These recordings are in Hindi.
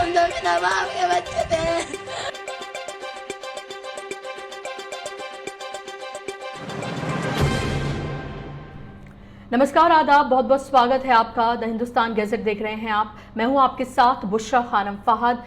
हम तो बिना बाप के बच्चे थे। नमस्कार, आदाब, बहुत बहुत स्वागत है आपका। द हिंदुस्तान गैजेट देख रहे हैं आप। मैं हूं आपके साथ बुशरा खानम फहद।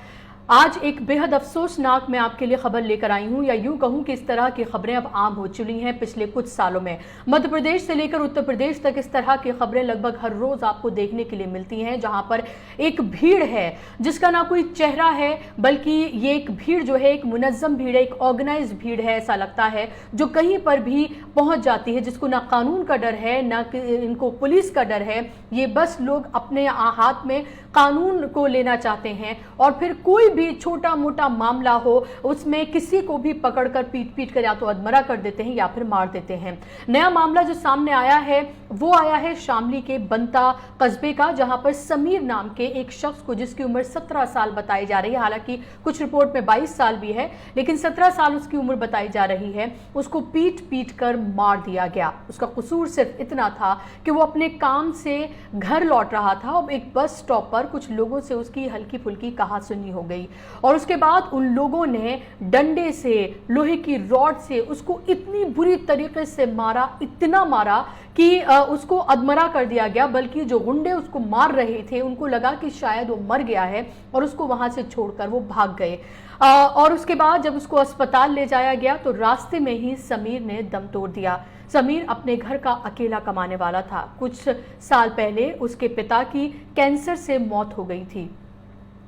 आज एक बेहद अफसोसनाक मैं आपके लिए खबर लेकर आई हूं, या यूं कहूं कि इस तरह की खबरें अब आम हो चुकी हैं पिछले कुछ सालों में। मध्य प्रदेश से लेकर उत्तर प्रदेश तक इस तरह की खबरें लगभग हर रोज आपको देखने के लिए मिलती हैं, जहां पर एक भीड़ है जिसका ना कोई चेहरा है, बल्कि ये एक भीड़ जो है एक मुनज्जम भीड़ है, एक ऑर्गेनाइज भीड़ है, ऐसा लगता है, जो कहीं पर भी पहुंच जाती है, जिसको ना कानून का डर है, ना इनको पुलिस का डर है। ये बस लोग अपने हाथ में कानून को लेना चाहते हैं और फिर कोई भी छोटा मोटा मामला हो उसमें किसी को भी पकड़कर पीट कर या तो अधमरा कर देते हैं या फिर मार देते हैं। नया मामला जो सामने आया है वो आया है शामली के बनता कस्बे का, जहां पर समीर नाम के एक शख्स को, जिसकी उम्र 17 साल बताई जा रही है, हालांकि कुछ रिपोर्ट में 22 साल भी है, लेकिन 17 साल उसकी उम्र बताई जा रही है, उसको पीट कर मार दिया गया। उसका कसूर सिर्फ इतना था कि वो अपने काम से घर लौट रहा था और एक बस स्टॉप पर कुछ लोगों से उसकी हल्की फुल्की कहासुनी हो गई और उसके बाद उन लोगों ने डंडे से, लोहे की रॉड से उसको इतनी बुरी तरीके से मारा, इतना मारा कि उसको अधमरा कर दिया गया। बल्कि जो गुंडे उसको मार रहे थे उनको लगा कि शायद वो मर गया है और उसको वहां से छोड़कर वो भाग गए। और उसके बाद जब उसको अस्पताल ले जाया गया तो रास्ते में ही समीर ने दम तोड़ दिया। समीर अपने घर का अकेला कमाने वाला था। कुछ साल पहले उसके पिता की कैंसर से मौत हो गई थी।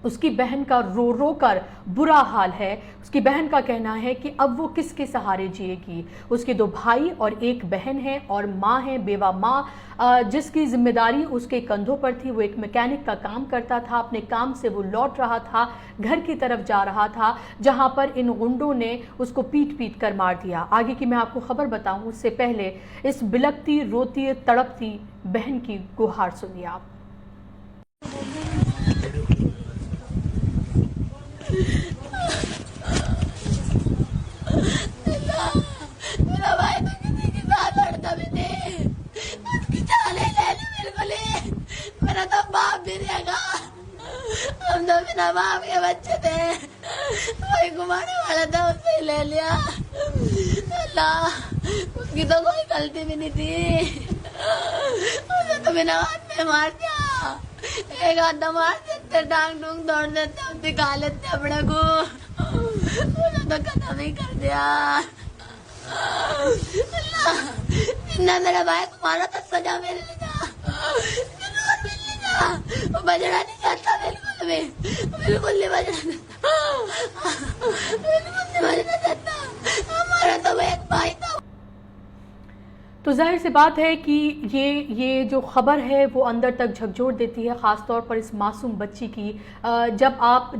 उसकी बहन का रो रो कर बुरा हाल है। उसकी बहन का कहना है कि अब वो किसके सहारे जिएगी। उसके 2 भाई और 1 बहन है और माँ है, बेवा माँ, जिसकी जिम्मेदारी उसके कंधों पर थी। वो एक मैकेनिक का काम करता था। अपने काम से वो लौट रहा था, घर की तरफ जा रहा था, जहां पर इन गुंडों ने उसको पीट कर मार दिया। आगे की मैं आपको खबर बताऊं उससे पहले इस बिलखती, रोती, तड़पती बहन की गुहार सुनिए आप। मेरा भाई तो किसी के साथ लड़ता भी नहीं, उसकी जाने ले ली बिल्कुल ही। मेरा तो बाप भी रहेगा, हम तो बिना बाप के बच्चे थे। वही घुमाने वाला था, उससे ही ले लिया। अल्लाह, उसकी तो कोई गलती भी नहीं थी, उसे तो बिना हाथ में मार दिया। एक हाथ मार देते, टांग टूंग तोड़ देते, हम दिखा लेते अपने को। उसे तो खत्म ही कर दिया। अल्लाह, मेरा भाई को मारा तो सजा मेरे लिए जा, मिल जा। वो बजड़ा नहीं चाहता बिल्कुल नहीं बजड़ा चाहता। हमारा तो वो एक भाई था। तो जाहिर सी बात है कि ये जो खबर है वो अंदर तक झकझोर देती है, ख़ासतौर पर इस मासूम बच्ची की। जब आप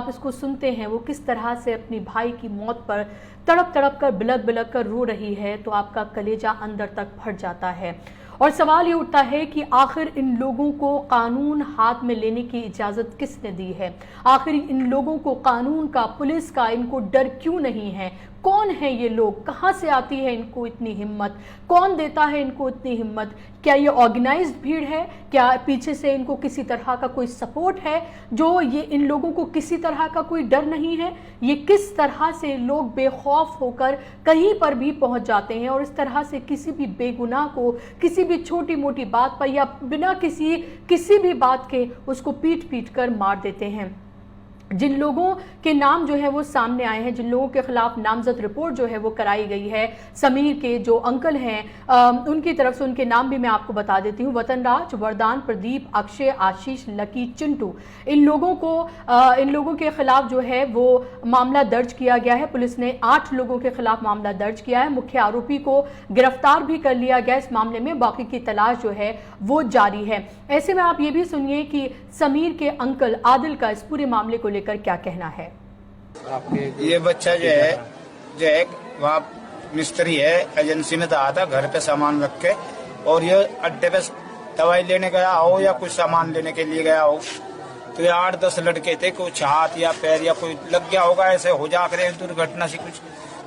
इसको सुनते हैं वो किस तरह से अपनी भाई की मौत पर तड़प कर बिलक कर रो रही है, तो आपका कलेजा अंदर तक फट जाता है। और सवाल ये उठता है कि आखिर इन लोगों को कानून हाथ में लेने की इजाज़त किसने दी है? आखिर इन लोगों को कानून का, पुलिस का, इनको डर क्यों नहीं है? कौन है ये लोग? कहाँ से आती है इनको इतनी हिम्मत? कौन देता है इनको इतनी हिम्मत? क्या ये ऑर्गेनाइज्ड भीड़ है? क्या पीछे से इनको किसी तरह का कोई सपोर्ट है, जो ये इन लोगों को किसी तरह का कोई डर नहीं है? ये किस तरह से लोग बेखौफ होकर कहीं पर भी पहुंच जाते हैं और इस तरह से किसी भी बेगुनाह को किसी भी छोटी मोटी बात पर या बिना किसी भी बात के उसको पीट कर मार देते हैं? जिन लोगों के नाम जो है वो सामने आए हैं, जिन लोगों के खिलाफ नामजद रिपोर्ट जो है वो कराई गई है, समीर के जो अंकल हैं उनकी तरफ से उनके नाम भी मैं आपको बता देती हूँ। वतनराज, वरदान, प्रदीप, अक्षय, आशीष, लकी, चिंटू, इन लोगों के खिलाफ जो है वो मामला दर्ज किया गया है। पुलिस ने 8 लोगों के खिलाफ मामला दर्ज किया है। मुख्य आरोपी को गिरफ्तार भी कर लिया गया इस मामले में। बाकी की तलाश जो है वो जारी है। ऐसे में आप ये भी सुनिए कि समीर के अंकल आदिल का इस पूरे मामले को लेकर क्या कहना है। ये बच्चा जो है वहाँ मिस्त्री है, एजेंसी में था घर पे सामान रख के, और ये अड्डे पे दवाई लेने गया हो या कुछ सामान लेने के लिए गया हो, तो ये 8-10 लड़के थे, कुछ हाथ या पैर या कोई लग गया होगा, ऐसे हो जा करे दुर्घटना से कुछ,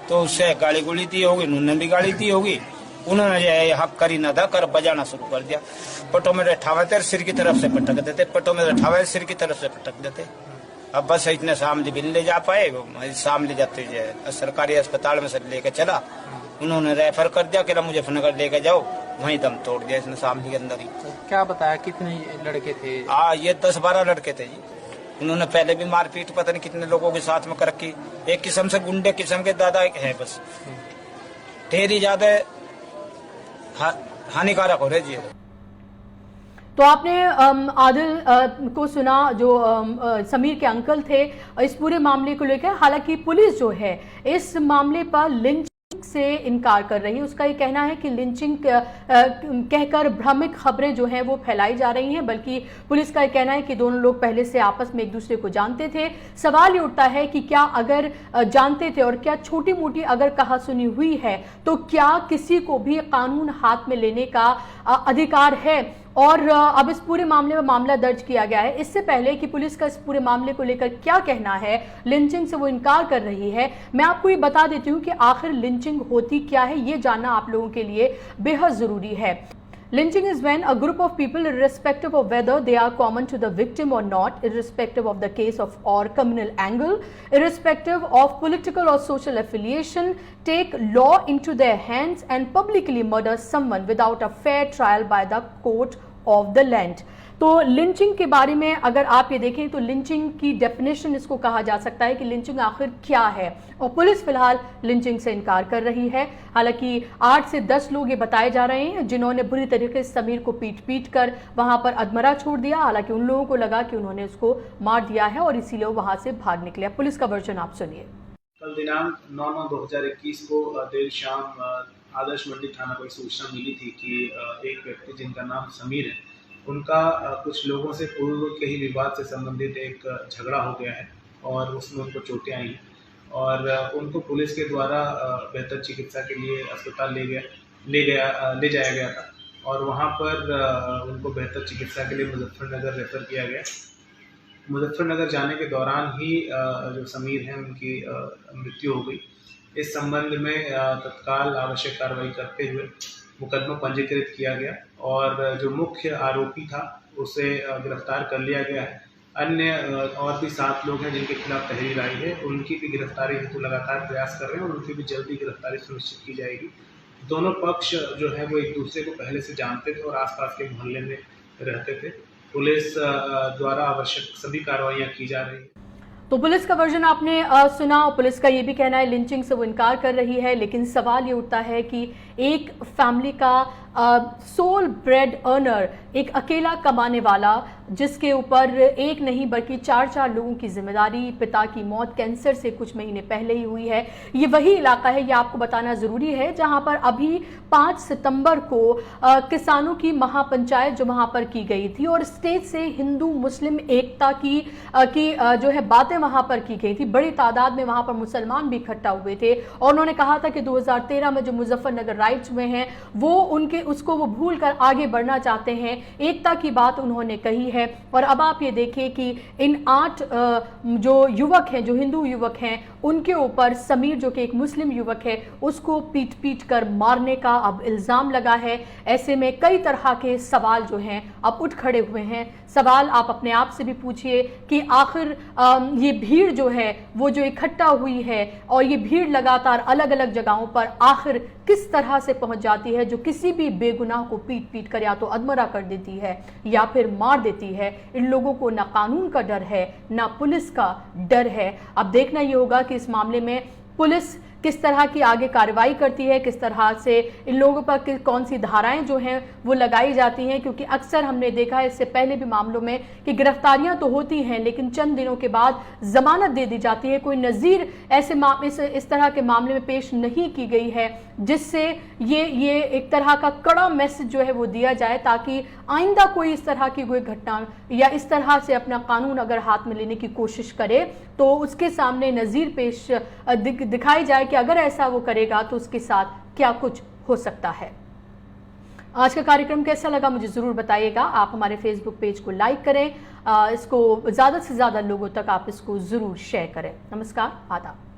तो उससे गाली गुली दी होगी, उन्होंने भी गाली दी होगी। उन्होंने जो है हक करी न था कर बजाना शुरू कर दिया। पटो में ठावे थे, सिर की तरफ से पटक देते, पटो में ठावे सिर की तरफ से पटक देते। अब बस इतने शामली भी ले जा पाए, शामली जाते जो सरकारी अस्पताल में से लेके चला, उन्होंने रेफर कर दिया कि मुजफ्फरनगर लेके जाओ, वहीं दम तोड़ दिया इसने शामली के अंदर ही। तो क्या बताया कितने लड़के थे? ये 10-12 लड़के थे जी। उन्होंने पहले भी मारपीट पता नहीं कितने लोगों के साथ में कर रखी। एक किस्म से गुंडे किस्म के दादा है, बस ढेर ही ज्यादा हानिकारक हो रहे जी। तो आपने आदिल को सुना, जो समीर के अंकल थे, इस पूरे मामले को लेकर। हालांकि पुलिस जो है इस मामले पर लिंचिंग से इनकार कर रही है। उसका ये कहना है कि लिंचिंग कहकर भ्रामक खबरें जो हैं वो फैलाई जा रही हैं, बल्कि पुलिस का ये कहना है कि दोनों लोग पहले से आपस में एक दूसरे को जानते थे। सवाल ये उठता है कि क्या अगर जानते थे और क्या छोटी मोटी अगर कहासुनी हुई है तो क्या किसी को भी कानून हाथ में लेने का अधिकार है? और अब इस पूरे मामले में मामला दर्ज किया गया है। इससे पहले कि पुलिस का इस पूरे मामले को लेकर क्या कहना है, लिंचिंग से वो इनकार कर रही है, मैं आपको ये बता देती हूँ कि आखिर लिंचिंग होती क्या है, ये जानना आप लोगों के लिए बेहद जरूरी है। Lynching is when a group of people, irrespective of whether they are common to the victim or not, irrespective of the case of or communal angle, irrespective of political or social affiliation, take law into their hands and publicly murder someone without a fair trial by the court of the land. तो लिंचिंग के बारे में अगर आप ये देखें तो लिंचिंग की डेफिनेशन इसको कहा जा सकता है कि लिंचिंग आखिर क्या है, और पुलिस फिलहाल लिंचिंग से इनकार कर रही है। हालांकि 8 से 10 लोग ये बताए जा रहे हैं जिन्होंने बुरी तरीके से समीर को पीट कर वहां पर अधमरा छोड़ दिया। हालांकि उन लोगों को लगा कि उन्होंने उसको मार दिया है और इसीलिए वहां से भाग निकले। पुलिस का वर्जन आप सुनिए। कल दिनांक 9/9/2021 को देर शाम आदर्श मंडी थाना को एक सूचना मिली थी कि एक व्यक्ति जिनका नाम समीर है, उनका कुछ लोगों से पूर्व के ही विवाद से संबंधित एक झगड़ा हो गया है और उसमें उनको चोटें आई हैं और उनको पुलिस के द्वारा बेहतर चिकित्सा के लिए अस्पताल ले जाया गया था और वहां पर उनको बेहतर चिकित्सा के लिए मुजफ्फरनगर रेफर किया गया। मुजफ्फरनगर जाने के दौरान ही जो समीर हैं उनकी मृत्यु हो गई। इस संबंध में तत्काल आवश्यक कार्रवाई करते हुए मुकदमा पंजीकृत किया गया और जो मुख्य आरोपी था उसे गिरफ्तार कर लिया गया है। अन्य और भी 7 लोग हैं जिनके खिलाफ तहरीर आई है, उनकी भी गिरफ्तारी हेतु लगातार प्रयास कर रहे हैं और उनकी भी जल्दी गिरफ्तारी सुनिश्चित की जाएगी। दोनों पक्ष जो है वो एक दूसरे को पहले से जानते थे और आसपास के मोहल्ले में रहते थे। पुलिस द्वारा आवश्यक सभी कार्रवाइयाँ की जा रही है। तो पुलिस का वर्जन आपने सुना। पुलिस का ये भी कहना है लिंचिंग से वो इनकार कर रही है, लेकिन सवाल ये उठता है कि एक फैमिली का सोल ब्रेड अर्नर, एक अकेला कमाने वाला जिसके ऊपर एक नहीं बल्कि 4 लोगों की जिम्मेदारी, पिता की मौत कैंसर से कुछ महीने पहले ही हुई है। ये वही इलाका है, ये आपको बताना जरूरी है, जहां पर अभी 5 सितंबर को किसानों की महापंचायत जो वहां पर की गई थी और स्टेट से हिंदू मुस्लिम एकता की जो है बातें वहां पर की गई थी। बड़ी तादाद में वहां पर मुसलमान भी इकट्ठा हुए थे और उन्होंने कहा था कि 2013 में जो मुजफ्फरनगर राइट्स हुए हैं वो उसको वो भूल कर आगे बढ़ना चाहते हैं। एकता की बात उन्होंने कही है। और अब आप ये देखिए कि इन 8 जो युवक हैं, जो हिंदू युवक हैं, उनके ऊपर समीर जो कि एक मुस्लिम युवक है उसको पीट कर मारने का अब इल्जाम लगा है। ऐसे में कई तरह के सवाल जो हैं अब उठ खड़े हुए हैं। सवाल आप अपने आप से भी पूछिए कि आखिर ये भीड़ जो है वो जो इकट्ठा हुई है और ये भीड़ लगातार अलग अलग जगहों पर आखिर किस तरह से पहुंच जाती है, जो किसी भी बेगुनाह को पीट कर या तो अधमरा कर देती है या फिर मार देती है। इन लोगों को ना कानून का डर है ना पुलिस का डर है। अब देखना ये होगा कि इस मामले में पुलिस किस तरह की आगे कार्रवाई करती है, किस तरह से इन लोगों पर कौन सी धाराएं जो हैं वो लगाई जाती हैं, क्योंकि अक्सर हमने देखा है इससे पहले भी मामलों में कि गिरफ्तारियां तो होती हैं लेकिन चंद दिनों के बाद जमानत दे दी जाती है। कोई नज़ीर ऐसे इस तरह के मामले में पेश नहीं की गई है जिससे ये एक तरह का कड़ा मैसेज जो है वो दिया जाए, ताकि आइंदा कोई इस तरह की कोई घटना या इस तरह से अपना कानून अगर हाथ में लेने की कोशिश करे तो उसके सामने नज़ीर पेश दिखाई जाए कि अगर ऐसा वो करेगा तो उसके साथ क्या कुछ हो सकता है। आज का कार्यक्रम कैसा लगा मुझे जरूर बताइएगा। आप हमारे फेसबुक पेज को लाइक करें, इसको ज्यादा से ज्यादा लोगों तक आप इसको जरूर शेयर करें। नमस्कार, आदाब।